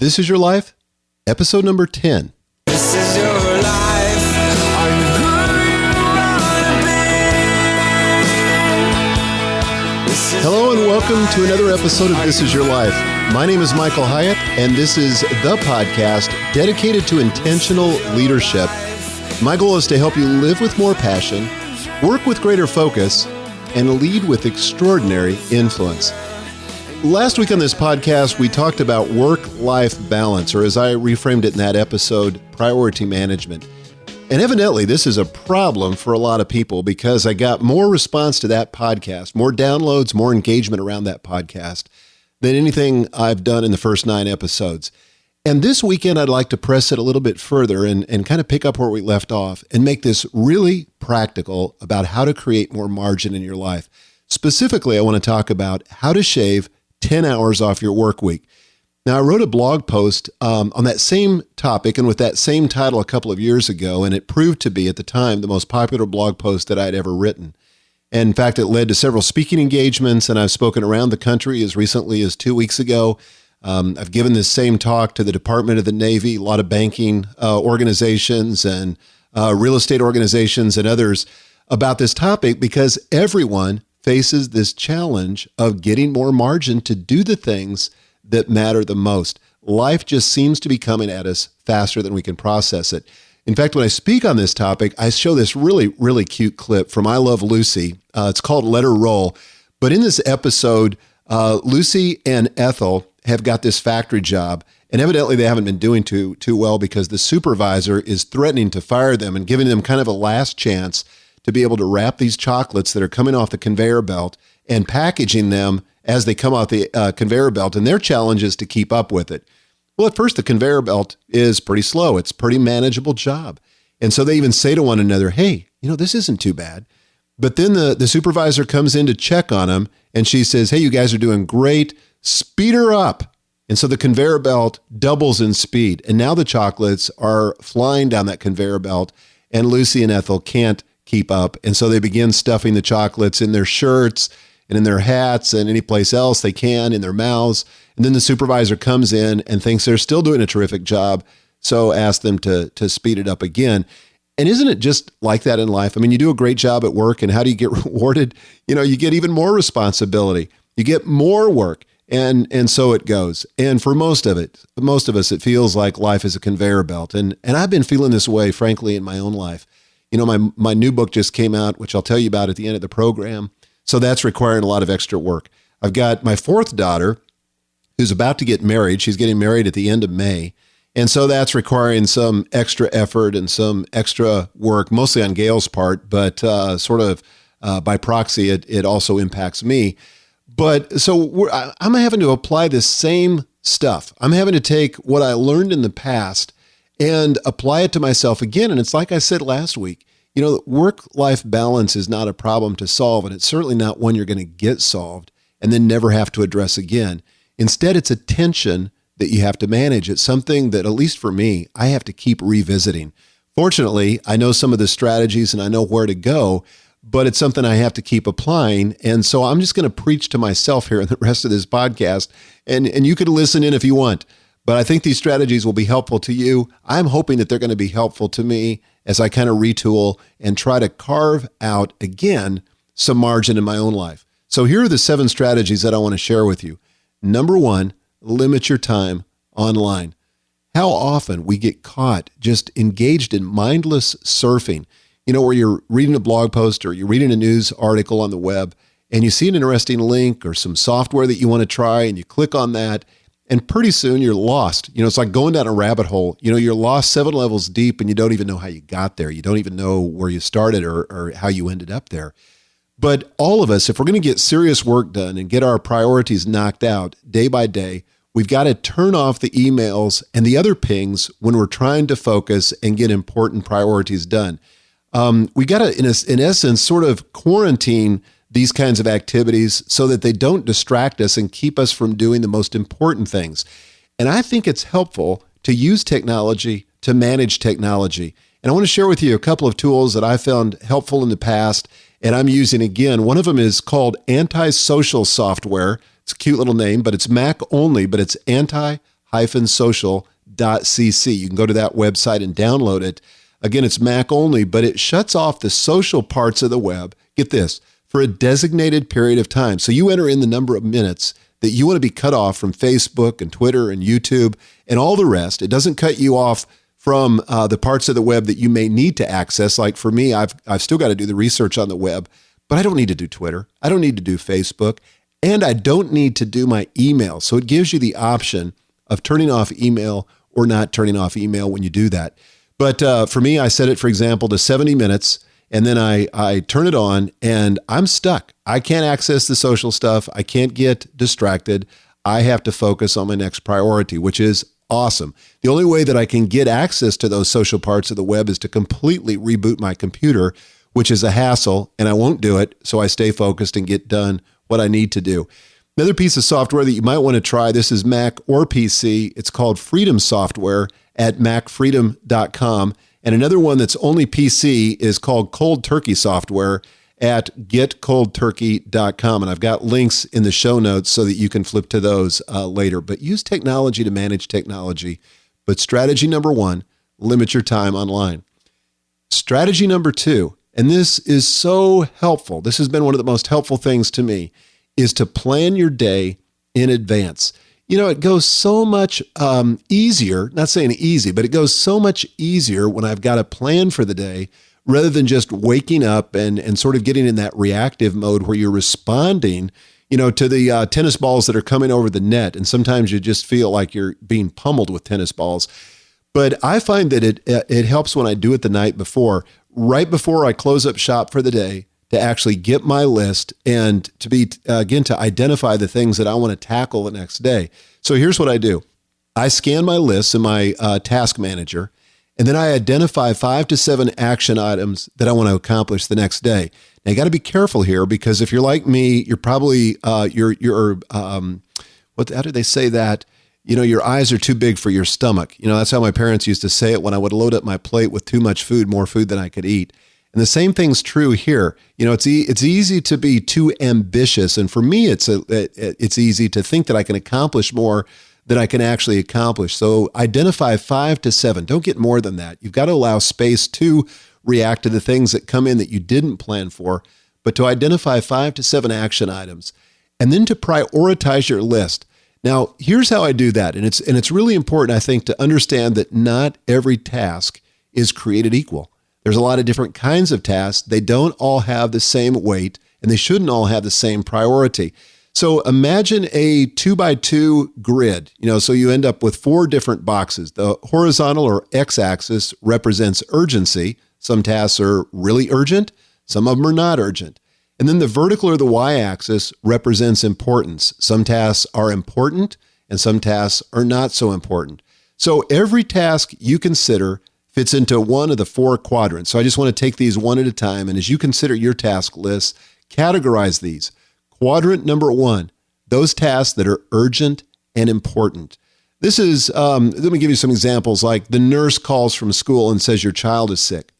This is Your Life, episode number 10. This is your life. Are you who you wanna be? Hello and welcome to another episode of This Is Your Life. My name is Michael Hyatt, and this is the podcast dedicated to intentional leadership. My goal is to help you live with more passion, work with greater focus, and lead with extraordinary influence. Last week on this podcast, we talked about work-life balance, or as I reframed it in that episode, priority management. And evidently, this is a problem for a lot of people because I got more response to that podcast, more downloads, more engagement around that podcast than anything I've done in the first 9 episodes. And this weekend, I'd like to press it a little bit further and kind of pick up where we left off and make this really practical about how to create more margin in your life. Specifically, I want to talk about how to shave 10 hours off your work week. Now, I wrote a blog post on that same topic and with that same title a couple of years ago, and it proved to be, at the time, the most popular blog post that I'd ever written. And in fact, it led to several speaking engagements, and I've spoken around the country as recently as 2 weeks ago. I've given this same talk to the Department of the Navy, a lot of banking organizations and real estate organizations and others about this topic because everyone faces this challenge of getting more margin to do the things that matter the most. Life just seems to be coming at us faster than we can process it. In fact, when I speak on this topic, I show this really, really cute clip from I Love Lucy. It's called Let Her Roll. But in this episode, Lucy and Ethel have got this factory job, and evidently they haven't been doing too well because the supervisor is threatening to fire them and giving them kind of a last chance to be able to wrap these chocolates that are coming off the conveyor belt and packaging them as they come off the conveyor belt, and their challenge is to keep up with it. Well, at first, the conveyor belt is pretty slow. It's a pretty manageable job. And so they even say to one another, hey, this isn't too bad. But then the supervisor comes in to check on them, and she says, hey, you guys are doing great. Speed her up. And so the conveyor belt doubles in speed. And now the chocolates are flying down that conveyor belt, and Lucy and Ethel can't keep up. And so they begin stuffing the chocolates in their shirts and in their hats and any place else they can, in their mouths. And then the supervisor comes in and thinks they're still doing a terrific job, so asks them to speed it up again. And isn't it just like that in life? I mean, you do a great job at work, and how do you get rewarded? You get even more responsibility. You get more work, and so it goes. And for most of us, it feels like life is a conveyor belt. And I've been feeling this way, frankly, in my own life. My new book just came out, which I'll tell you about at the end of the program. So that's requiring a lot of extra work. I've got my 4th daughter who's about to get married. She's getting married at the end of May. And so that's requiring some extra effort and some extra work, mostly on Gail's part, but by proxy, it also impacts me. But so I'm having to apply this same stuff. I'm having to take what I learned in the past and apply it to myself again. And it's like I said last week, work-life balance is not a problem to solve, and it's certainly not one you're going to get solved and then never have to address again. Instead, it's a tension that you have to manage. It's something that, at least for me, I have to keep revisiting. Fortunately, I know some of the strategies and I know where to go, but it's something I have to keep applying. And so I'm just going to preach to myself here in the rest of this podcast, and you could listen in if you want. But I think these strategies will be helpful to you. I'm hoping that they're going to be helpful to me as I kind of retool and try to carve out, again, some margin in my own life. So here are the 7 strategies that I want to share with you. Number 1, limit your time online. How often we get caught just engaged in mindless surfing, where you're reading a blog post or you're reading a news article on the web and you see an interesting link or some software that you want to try and you click on that. And pretty soon you're lost. It's like going down a rabbit hole. You're lost 7 levels deep and you don't even know how you got there. You don't even know where you started or how you ended up there. But all of us, if we're going to get serious work done and get our priorities knocked out day by day, we've got to turn off the emails and the other pings when we're trying to focus and get important priorities done. We got to, in essence, sort of quarantine these kinds of activities so that they don't distract us and keep us from doing the most important things. And I think it's helpful to use technology to manage technology. And I want to share with you a couple of tools that I found helpful in the past, and I'm using again. One of them is called Antisocial Software. It's a cute little name, but it's Mac only, but it's Antisocial get-social.cc. You can go to that website and download it. Again, it's Mac only, but it shuts off the social parts of the web, get this, for a designated period of time. So you enter in the number of minutes that you want to be cut off from Facebook and Twitter and YouTube and all the rest. It doesn't cut you off from the parts of the web that you may need to access. Like for me, I've still got to do the research on the web, but I don't need to do Twitter. I don't need to do Facebook, and I don't need to do my email. So it gives you the option of turning off email or not turning off email when you do that. But for me, I set it, for example, to 70 minutes, and then I turn it on, and I'm stuck. I can't access the social stuff. I can't get distracted. I have to focus on my next priority, which is awesome. The only way that I can get access to those social parts of the web is to completely reboot my computer, which is a hassle, and I won't do it, so I stay focused and get done what I need to do. Another piece of software that you might want to try, this is Mac or PC. It's called Freedom Software at macfreedom.com. And another one that's only PC is called Cold Turkey Software at getcoldturkey.com. And I've got links in the show notes so that you can flip to those later. But use technology to manage technology. But strategy number one, limit your time online. Strategy number two, and this is so helpful, this has been one of the most helpful things to me, is to plan your day in advance. You know, it goes so much easier, not saying easy, but it goes so much easier when I've got a plan for the day rather than just waking up and sort of getting in that reactive mode where you're responding, you know, to the tennis balls that are coming over the net. And sometimes you just feel like you're being pummeled with tennis balls. But I find that it helps when I do it the night before, right before I close up shop for the day, to actually get my list and to be, again, to identify the things that I want to tackle the next day. So here's what I do. I scan my lists in my task manager, and then I identify 5 to 7 action items that I want to accomplish the next day. Now, you got to be careful here, because if you're like me, you're probably, how do they say that? You know, your eyes are too big for your stomach. You know, that's how my parents used to say it when I would load up my plate with too much food, more food than I could eat. And the same thing's true here. You know, it's easy to be too ambitious. And for me, it's easy to think that I can accomplish more than I can actually accomplish. So identify 5 to 7. Don't get more than that. You've got to allow space to react to the things that come in that you didn't plan for, but to identify 5 to 7 action items, and then to prioritize your list. Now, here's how I do that. And it's really important, I think, to understand that not every task is created equal. There's a lot of different kinds of tasks. They don't all have the same weight, and they shouldn't all have the same priority. So imagine a 2x2 grid, you know, so you end up with 4 different boxes. The horizontal or x-axis represents urgency. Some tasks are really urgent. Some of them are not urgent. And then the vertical or the y-axis represents importance. Some tasks are important and some tasks are not so important. So every task you consider fits into one of the 4 quadrants. So I just want to take these one at a time. And as you consider your task list, categorize these. Quadrant number 1, those tasks that are urgent and important. This is, let me give you some examples, like the nurse calls from school and says your child is sick,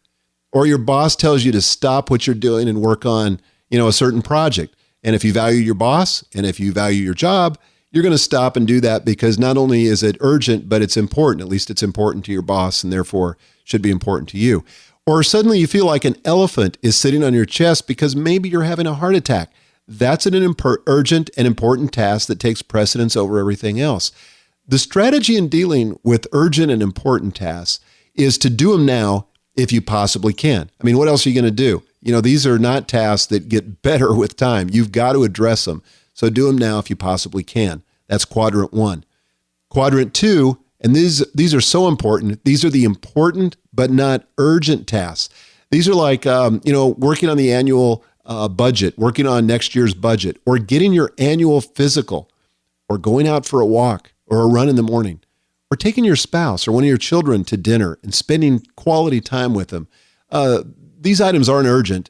or your boss tells you to stop what you're doing and work on, you know, a certain project. And if you value your boss and if you value your job, you're going to stop and do that because not only is it urgent, but it's important. At least it's important to your boss and therefore should be important to you. Or suddenly you feel like an elephant is sitting on your chest because maybe you're having a heart attack. That's an urgent and important task that takes precedence over everything else. The strategy in dealing with urgent and important tasks is to do them now if you possibly can. I mean, what else are you going to do? You know, these are not tasks that get better with time. You've got to address them. So do them now if you possibly can. That's quadrant 1. Quadrant 2, and these are so important. These are the important but not urgent tasks. These are like, working on the annual budget, working on next year's budget, or getting your annual physical, or going out for a walk or a run in the morning, or taking your spouse or one of your children to dinner and spending quality time with them. These items aren't urgent,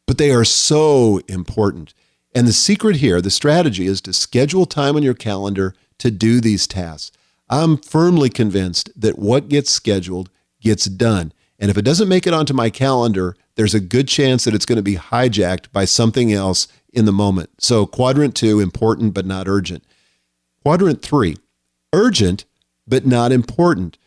but they are so important. And the secret here, the strategy, is to schedule time on your calendar to do these tasks. I'm firmly convinced that what gets scheduled gets done. And if it doesn't make it onto my calendar, there's a good chance that it's going to be hijacked by something else in the moment. So quadrant 2, important but not urgent. Quadrant 3, urgent but not important.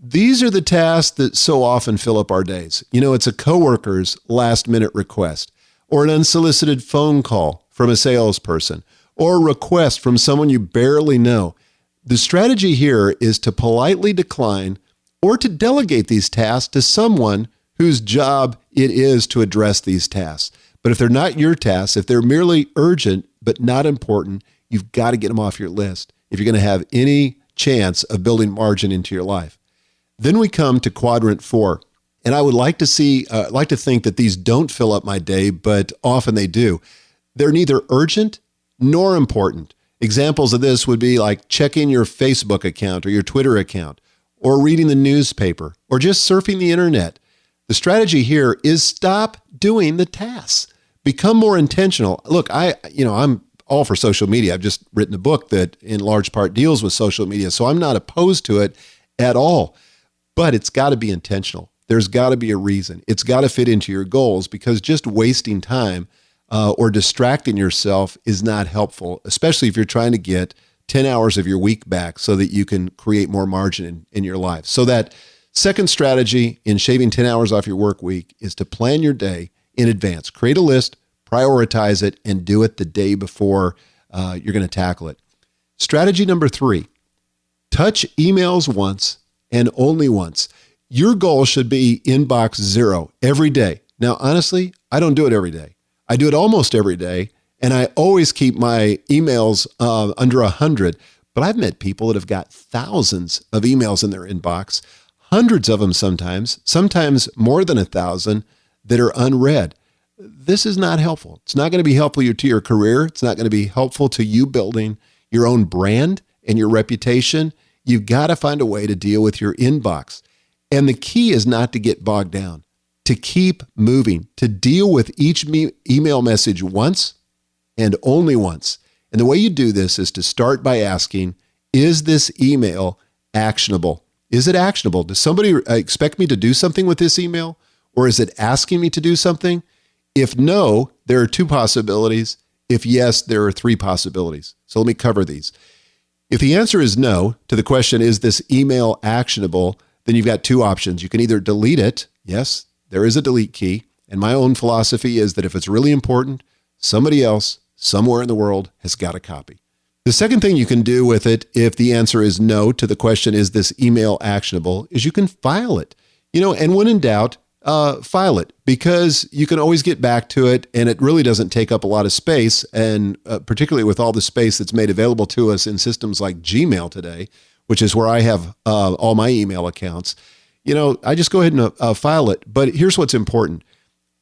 These are the tasks that so often fill up our days. It's a coworker's last-minute request, or an unsolicited phone call from a salesperson, or a request from someone you barely know. The strategy here is to politely decline or to delegate these tasks to someone whose job it is to address these tasks. But if they're not your tasks, if they're merely urgent but not important, you've got to get them off your list if you're going to have any chance of building margin into your life. Then we come to quadrant 4. And I would like to think that these don't fill up my day, but often they do. They're neither urgent nor important. Examples of this would be like checking your Facebook account or your Twitter account, or reading the newspaper, or just surfing the internet. The strategy here is stop doing the tasks. Become more intentional. Look, I'm all for social media. I've just written a book that in large part deals with social media, so I'm not opposed to it at all. But it's got to be intentional. There's got to be a reason. It's got to fit into your goals, because just wasting time or distracting yourself is not helpful, especially if you're trying to get 10 hours of your week back so that you can create more margin in your life. So that second strategy in shaving 10 hours off your work week is to plan your day in advance. Create a list, prioritize it, and do it the day before you're going to tackle it. Strategy number 3, touch emails once and only once. Your goal should be inbox 0 every day. Now, honestly, I don't do it every day. I do it almost every day, and I always keep my emails under 100. But I've met people that have got thousands of emails in their inbox, hundreds of them sometimes more than 1,000 that are unread. This is not helpful. It's not going to be helpful to your career. It's not going to be helpful to you building your own brand and your reputation. You've got to find a way to deal with your inbox. And the key is not to get bogged down, to keep moving, to deal with each email message once and only once. And the way you do this is to start by asking, is this email actionable? Is it actionable? Does somebody expect me to do something with this email? Or is it asking me to do something? If no, there are 2 possibilities. If yes, there are 3 possibilities. So let me cover these. If the answer is no to the question, is this email actionable? Then you've got 2 options. You can either delete it. Yes, there is a delete key. And my own philosophy is that if it's really important, somebody else somewhere in the world has got a copy. The second thing you can do with it, if the answer is no to the question, is this email actionable, is you can file it. And when in doubt, file it, because you can always get back to it, and it really doesn't take up a lot of space. And particularly with all the space that's made available to us in systems like Gmail today, which is where I have all my email accounts, I just go ahead and file it. But here's what's important.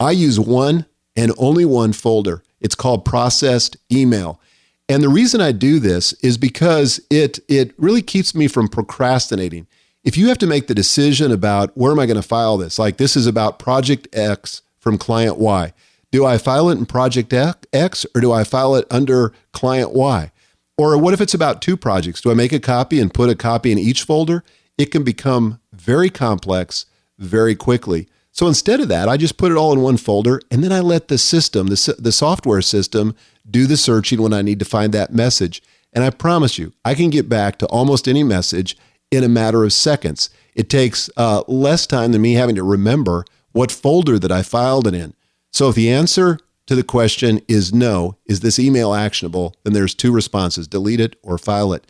I use one and only one folder. It's called processed email. And the reason I do this is because it really keeps me from procrastinating. If you have to make the decision about where am I going to file this, like this is about project X from client Y. Do I file it in project X or do I file it under client Y? Or what if it's about 2 projects? Do I make a copy and put a copy in each folder? It can become very complex very quickly. So instead of that, I just put it all in one folder, and then I let the system, the software system, do the searching when I need to find that message. And I promise you, I can get back to almost any message in a matter of seconds. It takes less time than me having to remember what folder that I filed it in. So if the answer to the question is no, is this email actionable, then there's 2 responses, delete it or file it.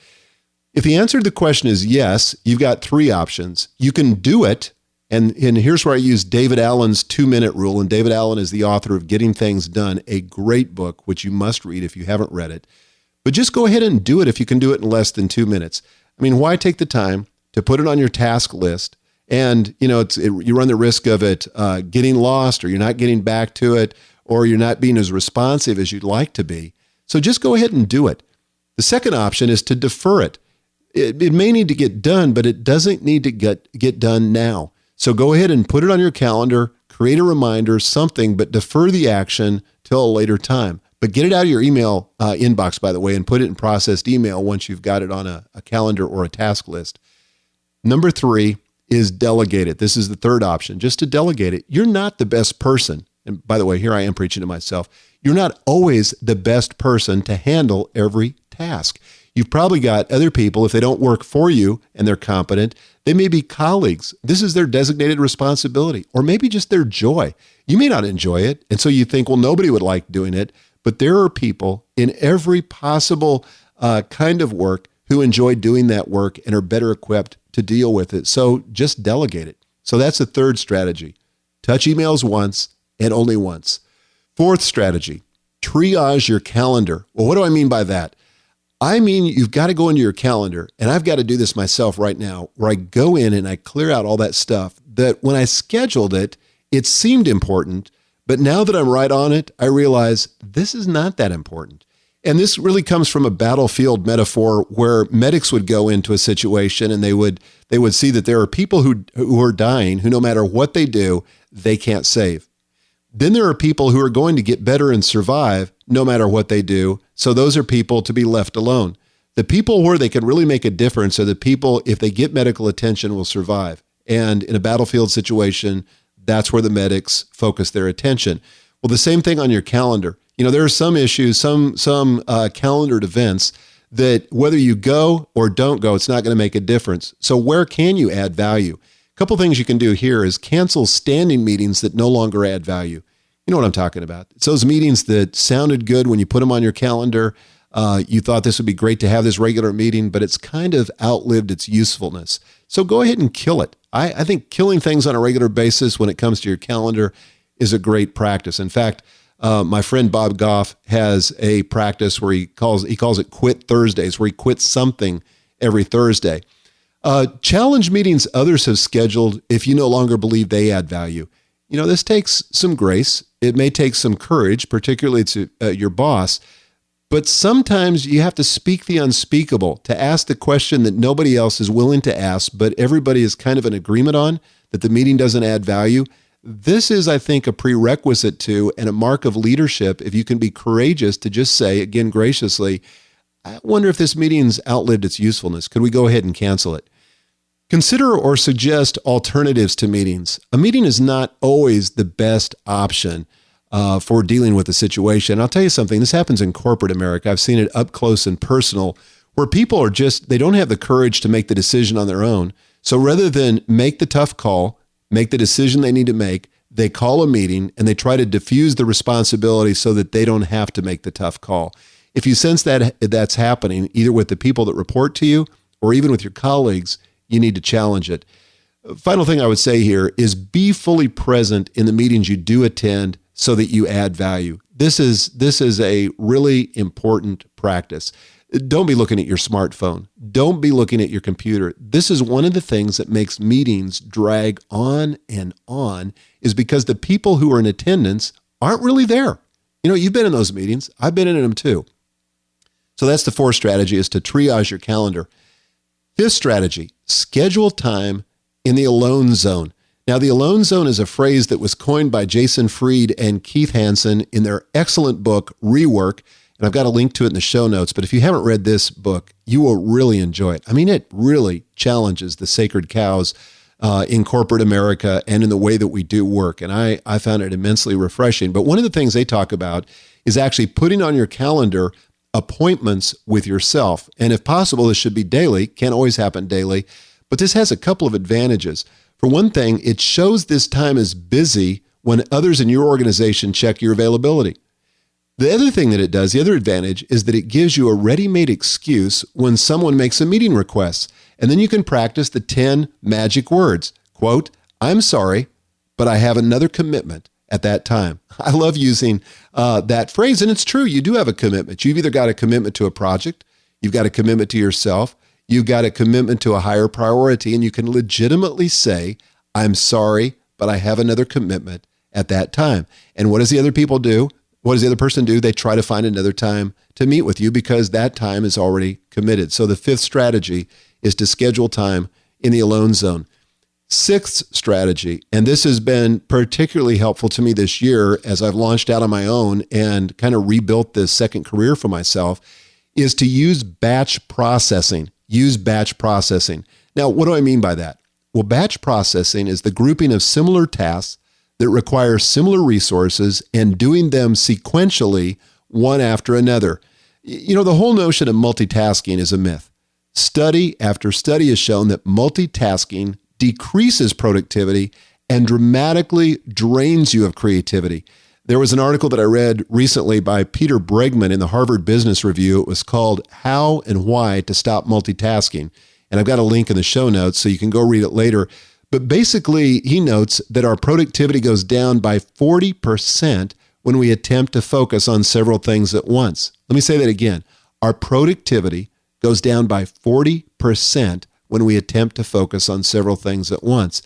If the answer to the question is yes, you've got 3 options. You can do it. And here's where I use David Allen's 2-minute rule. And David Allen is the author of Getting Things Done, a great book, which you must read if you haven't read it. But just go ahead and do it if you can do it in less than 2 minutes. I mean, why take the time to put it on your task list? And, you run the risk of it getting lost, or you're not getting back to it, or you're not being as responsive as you'd like to be. So just go ahead and do it. The second option is to defer it. It may need to get done, but it doesn't need to get done now. So go ahead and put it on your calendar, create a reminder, something, but defer the action till a later time. But get it out of your email inbox, by the way, and put it in processed email once you've got it on a calendar or a task list. Number 3 is delegate it. This is the third option, just to delegate it. You're not the best person. And by the way, here I am preaching to myself. You're not always the best person to handle every task. You've probably got other people, if they don't work for you and they're competent, they may be colleagues. This is their designated responsibility, or maybe just their joy. You may not enjoy it, and so you think, well, nobody would like doing it, but there are people in every possible kind of work who enjoy doing that work and are better equipped to deal with it. So just delegate it. So that's the third strategy. Touch emails once and only once. Fourth strategy, triage your calendar. Well, what do I mean by that? I mean, you've got to go into your calendar, and I've got to do this myself right now, where I go in and I clear out all that stuff that when I scheduled it, it seemed important, but now that I'm right on it, I realize this is not that important. And this really comes from a battlefield metaphor where medics would go into a situation and they would see that there are people who are dying, who no matter what they do, they can't save. Then there are people who are going to get better and survive no matter what they do. So those are people to be left alone. The people where they can really make a difference are the people, if they get medical attention, will survive. And in a battlefield situation, that's where the medics focus their attention. Well, the same thing on your calendar. You know, there are some issues, some calendared events that whether you go or don't go, it's not going to make a difference. So where can you add value? A couple things you can do here is cancel standing meetings that no longer add value. You know what I'm talking about. It's those meetings that sounded good when you put them on your calendar. You thought this would be great to have this regular meeting, but it's kind of outlived its usefulness. So go ahead and kill it. I think killing things on a regular basis when it comes to your calendar is a great practice. In fact, my friend Bob Goff has a practice where he calls it Quit Thursdays, where he quits something every Thursday. Challenge meetings others have scheduled if you no longer believe they add value. You know, this takes some grace. It may take some courage, particularly to your boss, but sometimes you have to speak the unspeakable, to ask the question that nobody else is willing to ask, but everybody is kind of in agreement on, that the meeting doesn't add value. This is, I think, a prerequisite to and a mark of leadership if you can be courageous to just say, again, graciously, I wonder if this meeting's outlived its usefulness. Could we go ahead and cancel it? Consider or suggest alternatives to meetings. A meeting is not always the best option for dealing with a situation. I'll tell you something, this happens in corporate America. I've seen it up close and personal, where people are they don't have the courage to make the decision on their own. So rather than make the tough call, make the decision they need to make, they call a meeting and they try to diffuse the responsibility so that they don't have to make the tough call. If you sense that that's happening, either with the people that report to you or even with your colleagues, you need to challenge it. Final thing I would say here is be fully present in the meetings you do attend so that you add value. This is a really important practice. Don't be looking at your smartphone. Don't be looking at your computer. This is one of the things that makes meetings drag on and on, is because the people who are in attendance aren't really there. You know, you've been in those meetings. I've been in them too. So that's the fourth strategy, is to triage your calendar. Fifth strategy, schedule time in the alone zone. Now, the alone zone is a phrase that was coined by Jason Fried and Keith Hansen in their excellent book, Rework. And I've got a link to it in the show notes. But if you haven't read this book, you will really enjoy it. I mean, it really challenges the sacred cows in corporate America and in the way that we do work. And I found it immensely refreshing. But one of the things they talk about is actually putting on your calendar appointments with yourself. And if possible, this should be daily. Can't always happen daily. But this has a couple of advantages. For one thing, it shows this time is busy when others in your organization check your availability. The other thing that it does, the other advantage, is that it gives you a ready-made excuse when someone makes a meeting request. And then you can practice the 10 magic words. Quote, I'm sorry, but I have another commitment at that time. I love using that phrase, and it's true. You do have a commitment. You've either got a commitment to a project, you've got a commitment to yourself, you've got a commitment to a higher priority, and you can legitimately say, I'm sorry, but I have another commitment at that time. And what does the other people do? What does the other person do? They try to find another time to meet with you because that time is already committed. So the fifth strategy is to schedule time in the alone zone. Sixth strategy, and this has been particularly helpful to me this year as I've launched out on my own and kind of rebuilt this second career for myself, is to use batch processing. Use batch processing. Now, what do I mean by that? Well, batch processing is the grouping of similar tasks that require similar resources and doing them sequentially one after another. The whole notion of multitasking is a myth. Study after study has shown that multitasking decreases productivity and dramatically drains you of creativity. There was an article that I read recently by Peter Bregman in the Harvard Business Review. It was called How and Why to Stop Multitasking. And I've got a link in the show notes so you can go read it later. But basically, he notes that our productivity goes down by 40% when we attempt to focus on several things at once. Let me say that again. Our productivity goes down by 40% when we attempt to focus on several things at once.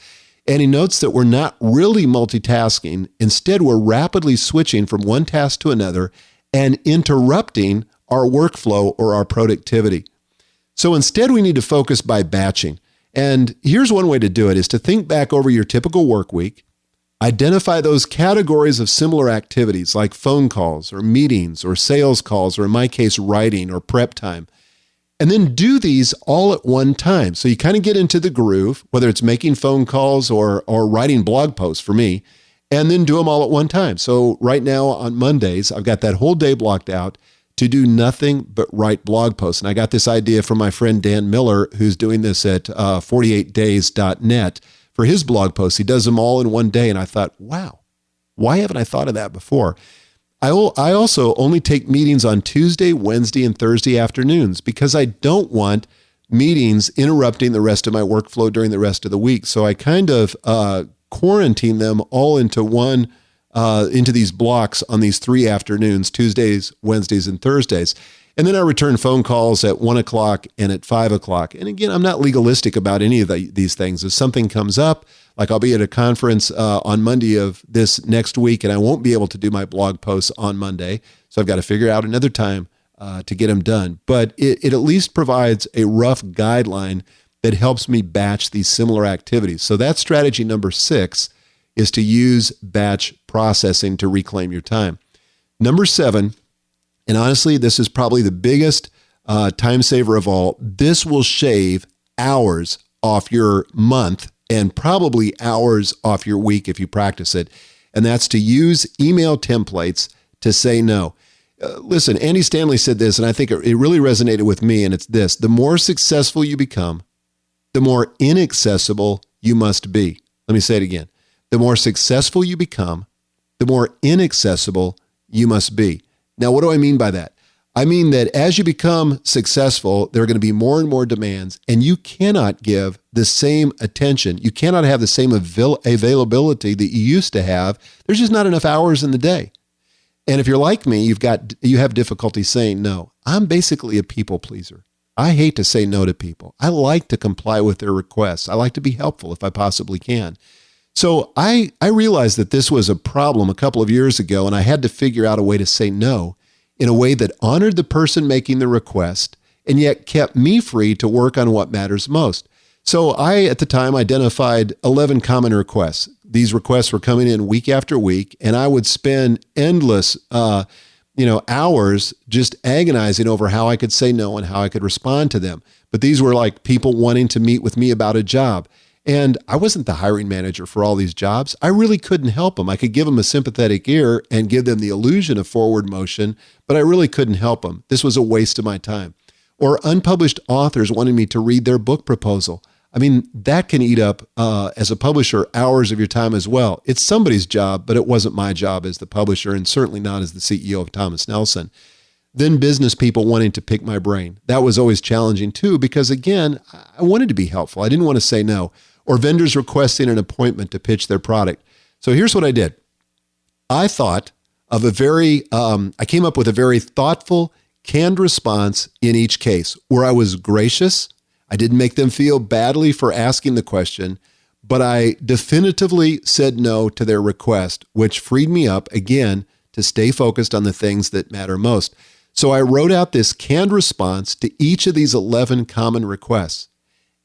And he notes that we're not really multitasking. Instead, we're rapidly switching from one task to another and interrupting our workflow or our productivity. So instead, we need to focus by batching. And here's one way to do it is to think back over your typical work week, identify those categories of similar activities like phone calls or meetings or sales calls, or in my case, writing or prep time. And then do these all at one time. So you kind of get into the groove, whether it's making phone calls or writing blog posts for me, and then do them all at one time. So right now on Mondays, I've got that whole day blocked out to do nothing but write blog posts. And I got this idea from my friend Dan Miller, who's doing this at 48days.net for his blog posts. He does them all in one day. And I thought, wow, why haven't I thought of that before? I also only take meetings on Tuesday, Wednesday, and Thursday afternoons because I don't want meetings interrupting the rest of my workflow during the rest of the week. So I kind of quarantine them all into these blocks on these 3 afternoons, Tuesdays, Wednesdays, and Thursdays. And then I return phone calls at 1 o'clock and at 5 o'clock. And again, I'm not legalistic about any of these things. If something comes up, like I'll be at a conference on Monday of this next week, and I won't be able to do my blog posts on Monday. So I've got to figure out another time to get them done. But it at least provides a rough guideline that helps me batch these similar activities. So that's strategy number 6, is to use batch processing to reclaim your time. Number 7, and honestly, this is probably the biggest time saver of all. This will shave hours off your month and probably hours off your week if you practice it. And that's to use email templates to say no. Listen, Andy Stanley said this, and I think it really resonated with me, and it's this: the more successful you become, the more inaccessible you must be. Let me say it again. The more successful you become, the more inaccessible you must be. Now, what do I mean by that? I mean that as you become successful, there are going to be more and more demands, and you cannot give the same attention. You cannot have the same availability that you used to have. There's just not enough hours in the day. And if you're like me, you have difficulty saying no. I'm basically a people pleaser. I hate to say no to people. I like to comply with their requests. I like to be helpful if I possibly can. So I realized that this was a problem a couple of years ago, and I had to figure out a way to say no in a way that honored the person making the request and yet kept me free to work on what matters most. So I, at the time, identified 11 common requests. These requests were coming in week after week, and I would spend endless hours just agonizing over how I could say no and how I could respond to them. But these were like people wanting to meet with me about a job. And I wasn't the hiring manager for all these jobs. I really couldn't help them. I could give them a sympathetic ear and give them the illusion of forward motion, but I really couldn't help them. This was a waste of my time. Or unpublished authors wanting me to read their book proposal. I mean, that can eat up, as a publisher, hours of your time as well. It's somebody's job, but it wasn't my job as the publisher, and certainly not as the CEO of Thomas Nelson. Then business people wanting to pick my brain. That was always challenging too, because again, I wanted to be helpful. I didn't want to say no. Or vendors requesting an appointment to pitch their product. So here's what I did. I thought of I came up with a very thoughtful, canned response in each case where I was gracious. I didn't make them feel badly for asking the question, but I definitively said no to their request, which freed me up again to stay focused on the things that matter most. So I wrote out this canned response to each of these 11 common requests.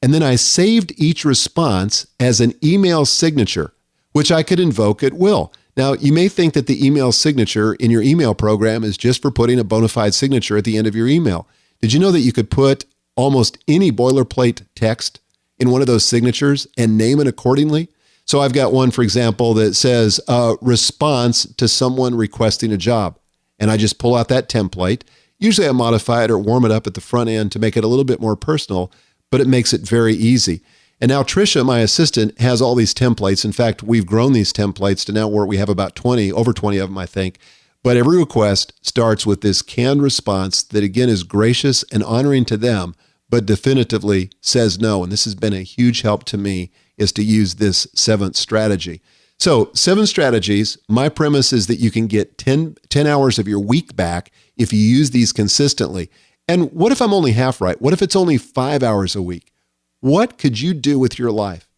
And then I saved each response as an email signature, which I could invoke at will. Now, you may think that the email signature in your email program is just for putting a bona fide signature at the end of your email. Did you know that you could put almost any boilerplate text in one of those signatures and name it accordingly? So I've got one, for example, that says response to someone requesting a job. And I just pull out that template. Usually I modify it or warm it up at the front end to make it a little bit more personal, but it makes it very easy. And now Tricia, my assistant, has all these templates. In fact, we've grown these templates to now where we have about over 20 of them, I think. But every request starts with this canned response that, again, is gracious and honoring to them, but definitively says no. And this has been a huge help to me, is to use this 7th strategy. So 7 strategies. My premise is that you can get 10 hours of your week back if you use these consistently. And what if I'm only half right? What if it's only 5 hours a week? What could you do with your life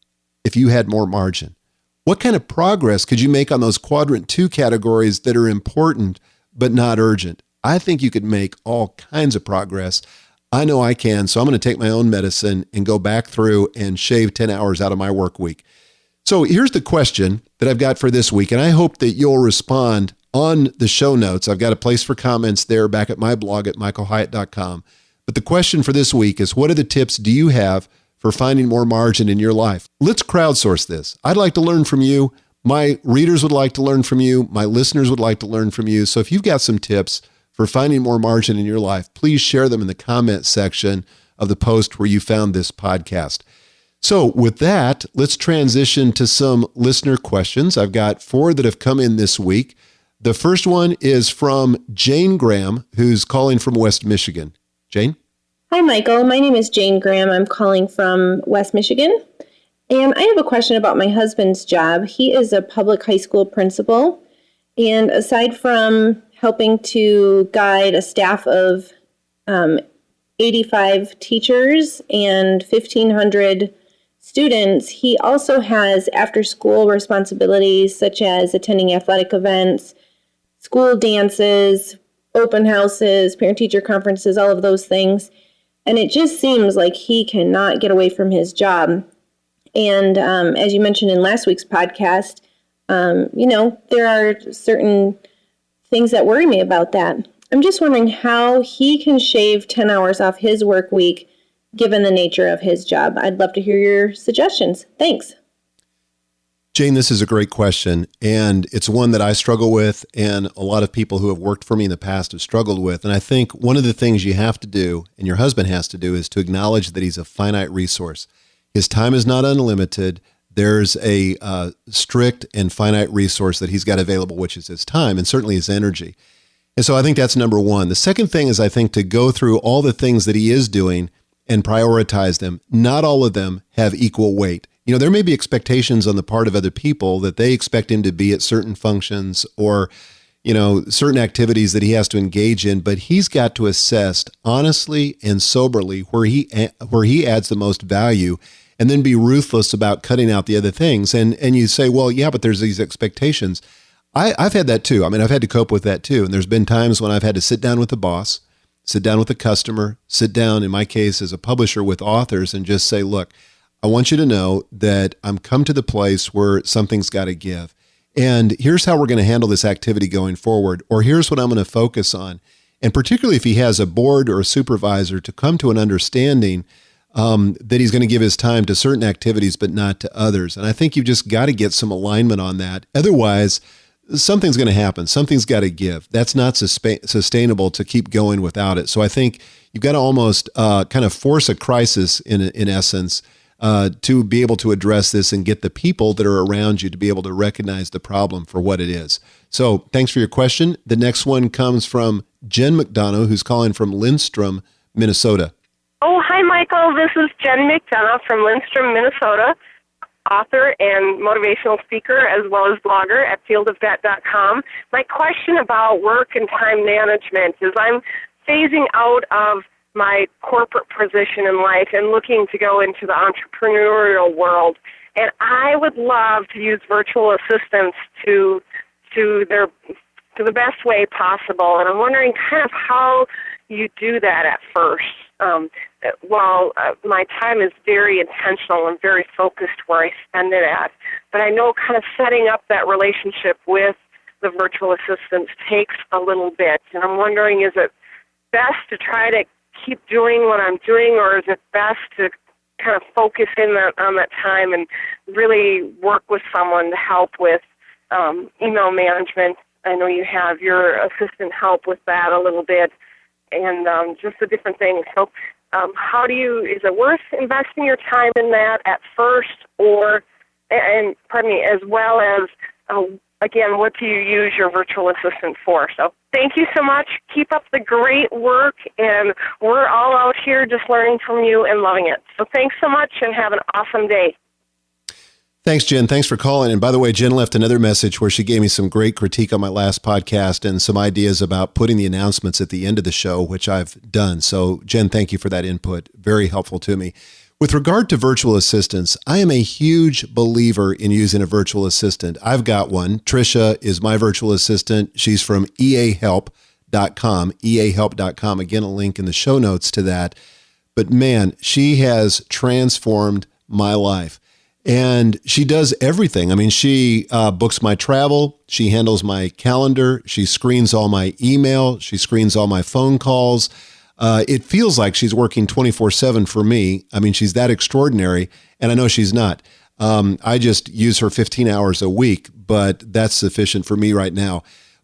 if you had more margin? What kind of progress could you make on those quadrant 2 categories that are important but not urgent? I think you could make all kinds of progress. I know I can, so I'm going to take my own medicine and go back through and shave 10 hours out of my work week. So here's the question that I've got for this week, and I hope that you'll respond on the show notes. I've got a place for comments there back at my blog at michaelhyatt.com. But the question for this week is, what are the tips do you have for finding more margin in your life? Let's crowdsource this. I'd like to learn from you. My readers would like to learn from you. My listeners would like to learn from you. So if you've got some tips for finding more margin in your life, please share them in the comment section of the post where you found this podcast. So with that, let's transition to some listener questions. I've got 4 that have come in this week. The first one is from Jane Graham, who's calling from West Michigan. Jane? Hi, Michael. My name is Jane Graham. I'm calling from West Michigan. And I have a question about my husband's job. He is a public high school principal. And aside from helping to guide a staff of 85 teachers and 1,500 students, he also has after-school responsibilities such as attending athletic events, school dances, open houses, parent-teacher conferences, all of those things. And it just seems like he cannot get away from his job. And as you mentioned in last week's podcast, there are certain things that worry me about that. I'm just wondering how he can shave 10 hours off his work week, given the nature of his job. I'd love to hear your suggestions. Thanks. Jane, this is a great question, and it's one that I struggle with, and a lot of people who have worked for me in the past have struggled with. And I think one of the things you have to do, and your husband has to do, is to acknowledge that he's a finite resource. His time is not unlimited. There's a strict and finite resource that he's got available, which is his time and certainly his energy. And so I think that's number one. The second thing is, I think, to go through all the things that he is doing and prioritize them. Not all of them have equal weight. You know, there may be expectations on the part of other people that they expect him to be at certain functions or, certain activities that he has to engage in, but he's got to assess honestly and soberly where he adds the most value, and then be ruthless about cutting out the other things. And you say, well, yeah, but there's these expectations. I've had that too. I mean, I've had to cope with that too. And there's been times when I've had to sit down with the boss, sit down with the customer, sit down, in my case, as a publisher with authors, and just say, look, I want you to know that I'm come to the place where something's got to give. And here's how we're going to handle this activity going forward, or here's what I'm going to focus on. And particularly if he has a board or a supervisor, to come to an understanding that he's going to give his time to certain activities, but not to others. And I think you've just got to get some alignment on that. Otherwise, something's going to happen. Something's got to give. That's not sustainable to keep going without it. So I think you've got to almost kind of force a crisis in essence to be able to address this and get the people that are around you to be able to recognize the problem for what it is. So thanks for your question. The next one comes from Jen McDonough, who's calling from Lindstrom, Minnesota. Oh, hi, Michael. This is Jen McDonough from Lindstrom, Minnesota, author and motivational speaker, as well as blogger at fieldofvet.com. My question about work and time management is I'm phasing out of my corporate position in life and looking to go into the entrepreneurial world. And I would love to use virtual assistants to the best way possible. And I'm wondering kind of how you do that at first. My time is very intentional and very focused where I spend it at. But I know kind of setting up that relationship with the virtual assistants takes a little bit. And I'm wondering, is it best to try to keep doing what I'm doing, or is it best to kind of focus in on that time and really work with someone to help with email management? I know you have your assistant help with that a little bit. just the different things. So is it worth investing your time in that at first, as well as, again, what do you use your virtual assistant for? So thank you so much. Keep up the great work, and we're all out here just learning from you and loving it. So thanks so much, and have an awesome day. Thanks, Jen. Thanks for calling. And by the way, Jen left another message where she gave me some great critique on my last podcast and some ideas about putting the announcements at the end of the show, which I've done. So, Jen, thank you for that input. Very helpful to me. With regard to virtual assistants, I am a huge believer in using a virtual assistant. I've got one. Trisha is my virtual assistant. She's from eahelp.com, eahelp.com. Again, a link in the show notes to that. But man, she has transformed my life. And she does everything. I mean, she books my travel. She handles my calendar. She screens all my email. She screens all my phone calls. It feels like she's working 24/7 for me. I mean, she's that extraordinary, and I know she's not. I just use her 15 hours a week, but that's sufficient for me right now.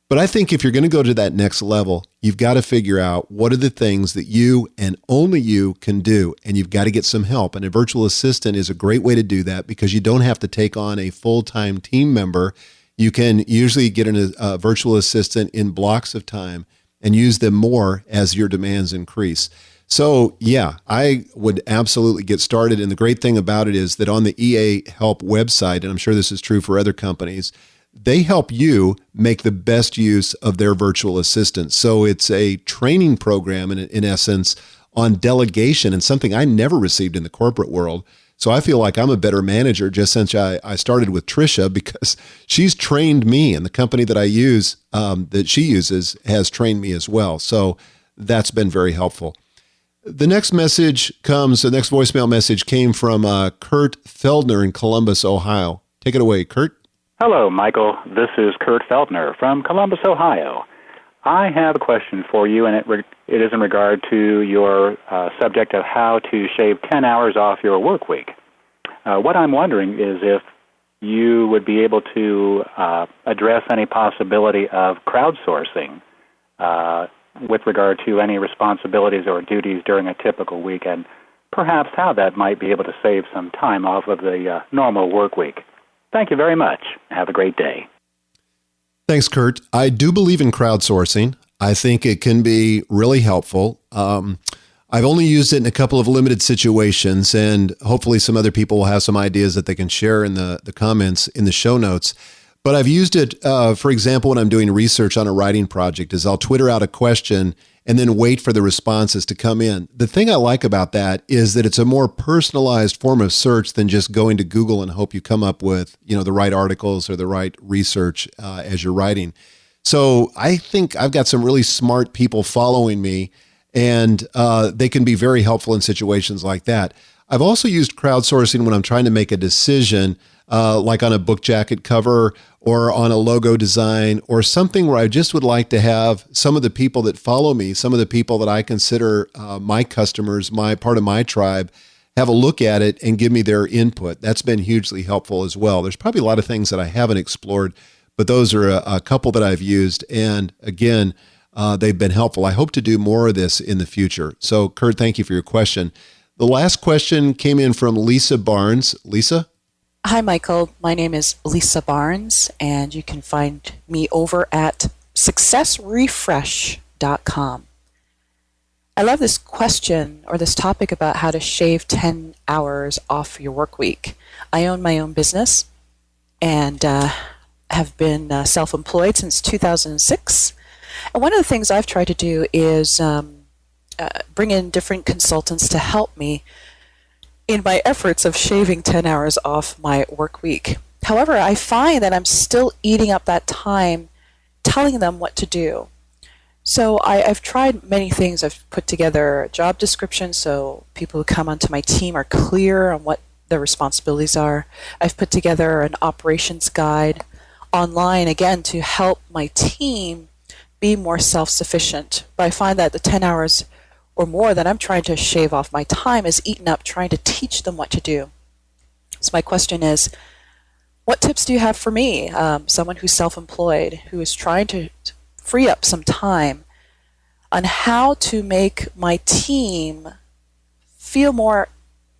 But I think if you're going to go to that next level, you've got to figure out what are the things that you and only you can do, and you've got to get some help. And a virtual assistant is a great way to do that because you don't have to take on a full-time team member. You can usually get a virtual assistant in blocks of time and use them more as your demands increase. So yeah, I would absolutely get started. And the great thing about it is that on the EA Help website, and I'm sure this is true for other companies, they help you make the best use of their virtual assistant. So it's a training program in essence on delegation, and something I never received in the corporate world. So I feel like I'm a better manager just since I started with Trisha, because she's trained me, and the company that I use, that she uses, has trained me as well. So that's been very helpful. The next voicemail message came from Kurt Feldner in Columbus, Ohio. Take it away, Kurt. Hello, Michael. This is Kurt Feldner from Columbus, Ohio. I have a question for you, and it is in regard to your subject of how to shave 10 hours off your work week. What I'm wondering is if you would be able to address any possibility of crowdsourcing with regard to any responsibilities or duties during a typical week, and perhaps how that might be able to save some time off of the normal work week. Thank you very much. Have a great day. Thanks, Kurt. I do believe in crowdsourcing. I think it can be really helpful. I've only used it in a couple of limited situations, and hopefully some other people will have some ideas that they can share in the comments in the show notes. But I've used it, for example, when I'm doing research on a writing project, is I'll Twitter out a question and then wait for the responses to come in. The thing I like about that is that it's a more personalized form of search than just going to Google and hope you come up with, the right articles or the right research as you're writing. So I think I've got some really smart people following me, and they can be very helpful in situations like that. I've also used crowdsourcing when I'm trying to make a decision, like on a book jacket cover or on a logo design or something where I just would like to have some of the people that follow me, some of the people that I consider my customers, part of my tribe, have a look at it and give me their input. That's been hugely helpful as well. There's probably a lot of things that I haven't explored, but those are a couple that I've used. And again, they've been helpful. I hope to do more of this in the future. So Kurt, thank you for your question. The last question came in from Lisa Barnes. Lisa? Hi, Michael. My name is Lisa Barnes, and you can find me over at successrefresh.com. I love this question or this topic about how to shave 10 hours off your work week. I own my own business and have been self-employed since 2006. And one of the things I've tried to do is bring in different consultants to help me in my efforts of shaving 10 hours off my work week. However, I find that I'm still eating up that time telling them what to do. So I've tried many things. I've put together a job description so people who come onto my team are clear on what their responsibilities are. I've put together an operations guide online, again, to help my team be more self-sufficient. But I find that the 10 hours or more that I'm trying to shave off my time is eaten up trying to teach them what to do. So my question is, what tips do you have for me, someone who's self-employed, who is trying to free up some time? on how to make my team feel more,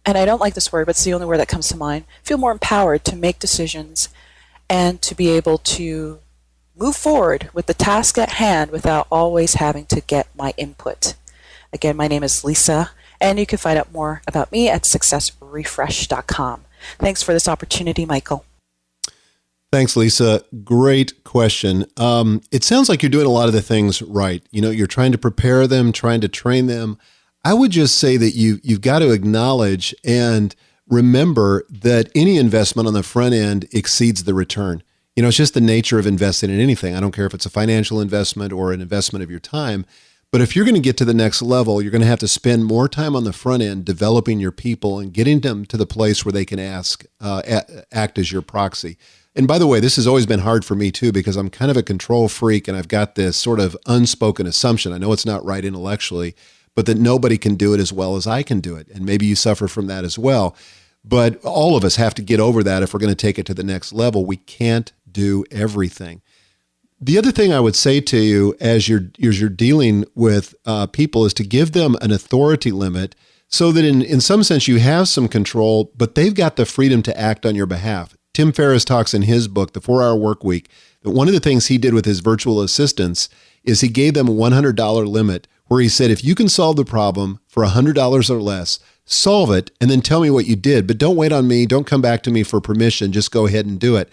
and I don't like this word, but it's the only word that comes to mind, feel more empowered to make decisions and to be able to move forward with the task at hand without always having to get my input. Again, my name is Lisa, and you can find out more about me at successrefresh.com. Thanks for this opportunity, Michael. Thanks, Lisa. Great question. It sounds like you're doing a lot of the things right. You're trying to prepare them, trying to train them. I would just say that you've got to acknowledge and remember that any investment on the front end exceeds the return. It's just the nature of investing in anything. I don't care if it's a financial investment or an investment of your time. But if you're going to get to the next level, you're going to have to spend more time on the front end developing your people and getting them to the place where they can act as your proxy. And by the way, this has always been hard for me too, because I'm kind of a control freak and I've got this sort of unspoken assumption. I know it's not right intellectually, but that nobody can do it as well as I can do it. And maybe you suffer from that as well. But all of us have to get over that if we're going to take it to the next level. We can't do everything. The other thing I would say to you as you're dealing with people is to give them an authority limit so that in some sense you have some control, but they've got the freedom to act on your behalf. Tim Ferriss talks in his book, The 4-Hour Workweek, that one of the things he did with his virtual assistants is he gave them a $100 limit where he said, if you can solve the problem for $100 or less, solve it and then tell me what you did. But don't wait on me. Don't come back to me for permission. Just go ahead and do it.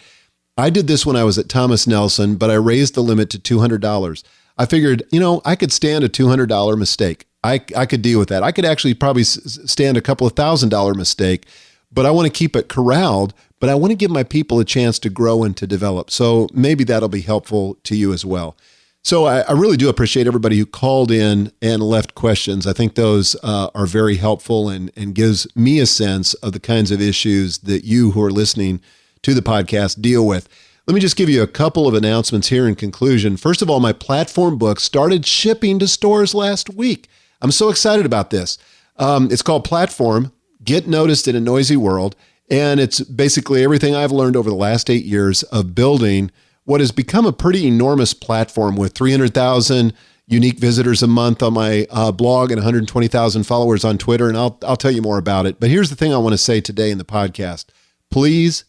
I did this when I was at Thomas Nelson, but I raised the limit to $200. I figured, I could stand a $200 mistake. I could deal with that. I could actually probably stand a couple of $1,000 mistake, but I want to keep it corralled, but I want to give my people a chance to grow and to develop. So maybe that'll be helpful to you as well. So I really do appreciate everybody who called in and left questions. I think those are very helpful and gives me a sense of the kinds of issues that you who are listening to the podcast deal with. Let me just give you a couple of announcements here in conclusion. First of all, my platform book started shipping to stores last week. I'm so excited about this. It's called Platform, Get Noticed in a Noisy World. And it's basically everything I've learned over the last 8 years of building what has become a pretty enormous platform with 300,000 unique visitors a month on my blog and 120,000 followers on Twitter. And I'll tell you more about it. But here's the thing I want to say today in the podcast. Please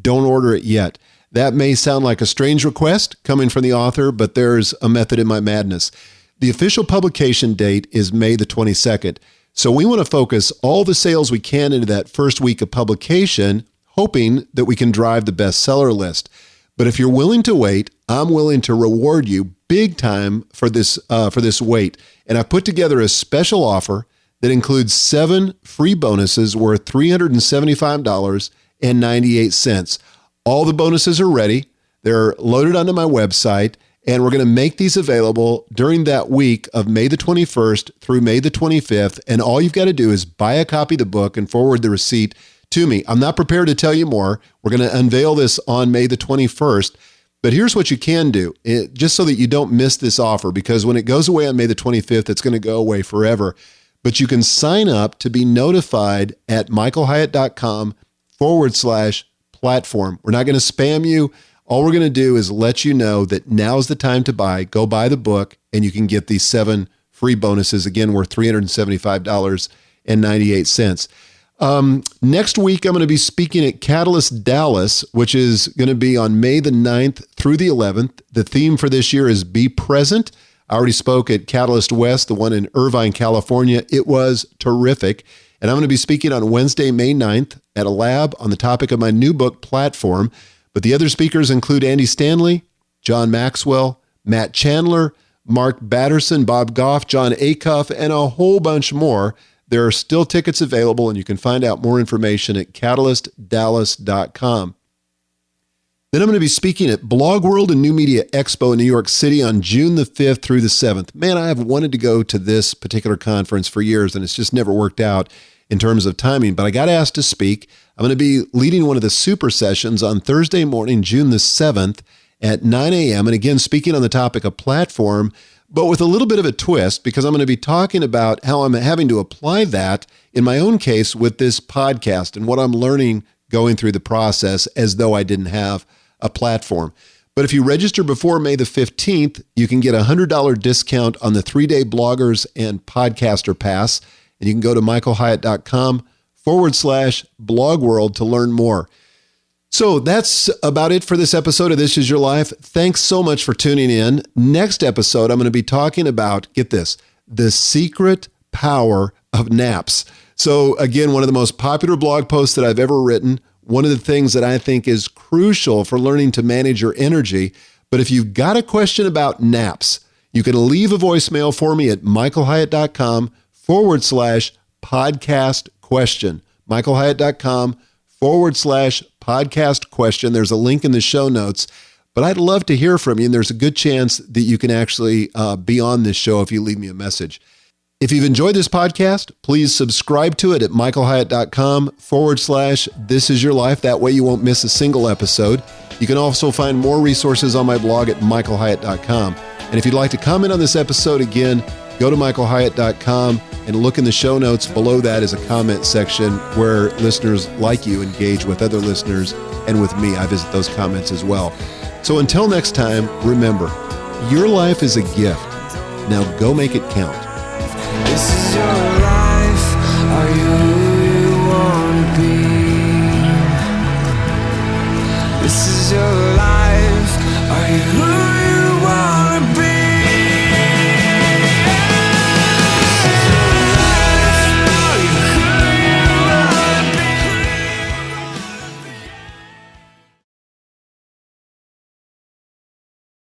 don't order it yet. That may sound like a strange request coming from the author, but there's a method in my madness. The official publication date is May the 22nd. So we want to focus all the sales we can into that first week of publication, hoping that we can drive the bestseller list. But if you're willing to wait, I'm willing to reward you big time for this wait. And I put together a special offer that includes 7 free bonuses worth $375.98. All the bonuses are ready. They're loaded onto my website, and we're going to make these available during that week of May the 21st through May the 25th. And all you've got to do is buy a copy of the book and forward the receipt to me. I'm not prepared to tell you more. We're going to unveil this on May the 21st. But here's what you can do, just so that you don't miss this offer, because when it goes away on May the 25th, it's going to go away forever. But you can sign up to be notified at michaelhyatt.com/platform. We're not going to spam you. All we're going to do is let you know that now's the time to buy. Go buy the book, and you can get these 7 free bonuses, again, worth $375.98. Next week, I'm going to be speaking at Catalyst Dallas, which is going to be on May the 9th through the 11th. The theme for this year is Be Present. I already spoke at Catalyst West, the one in Irvine, California. It was terrific. And I'm going to be speaking on Wednesday, May 9th at a lab on the topic of my new book, Platform. But the other speakers include Andy Stanley, John Maxwell, Matt Chandler, Mark Batterson, Bob Goff, John Acuff, and a whole bunch more. There are still tickets available, and you can find out more information at catalystdallas.com. Then I'm going to be speaking at Blog World and New Media Expo in New York City on June the 5th through the 7th. Man, I have wanted to go to this particular conference for years, and it's just never worked out in terms of timing, but I got asked to speak. I'm going to be leading one of the super sessions on Thursday morning, June the 7th at 9 a.m. And again, speaking on the topic of platform, but with a little bit of a twist, because I'm going to be talking about how I'm having to apply that in my own case with this podcast and what I'm learning going through the process as though I didn't have a platform. But if you register before May the 15th, you can get a $100 discount on the 3-day bloggers and podcaster pass. And you can go to michaelhyatt.com/blogworld to learn more. So that's about it for this episode of This Is Your Life. Thanks so much for tuning in. Next episode, I'm going to be talking about, get this, the secret power of naps. So again, one of the most popular blog posts that I've ever written, one of the things that I think is crucial for learning to manage your energy. But if you've got a question about naps, you can leave a voicemail for me at michaelhyatt.com/podcast question. michaelhyatt.com/podcast question. There's a link in the show notes. But I'd love to hear from you, and there's a good chance that you can actually be on this show if you leave me a message. If you've enjoyed this podcast, please subscribe to it at michaelhyatt.com/This Is Your Life. That way you won't miss a single episode. You can also find more resources on my blog at michaelhyatt.com. And if you'd like to comment on this episode again, go to michaelhyatt.com and look in the show notes. Below that is a comment section where listeners like you engage with other listeners and with me. I visit those comments as well. So until next time, remember, your life is a gift. Now go make it count. This is your life. Are you who you want to be? This is your life. Are you who you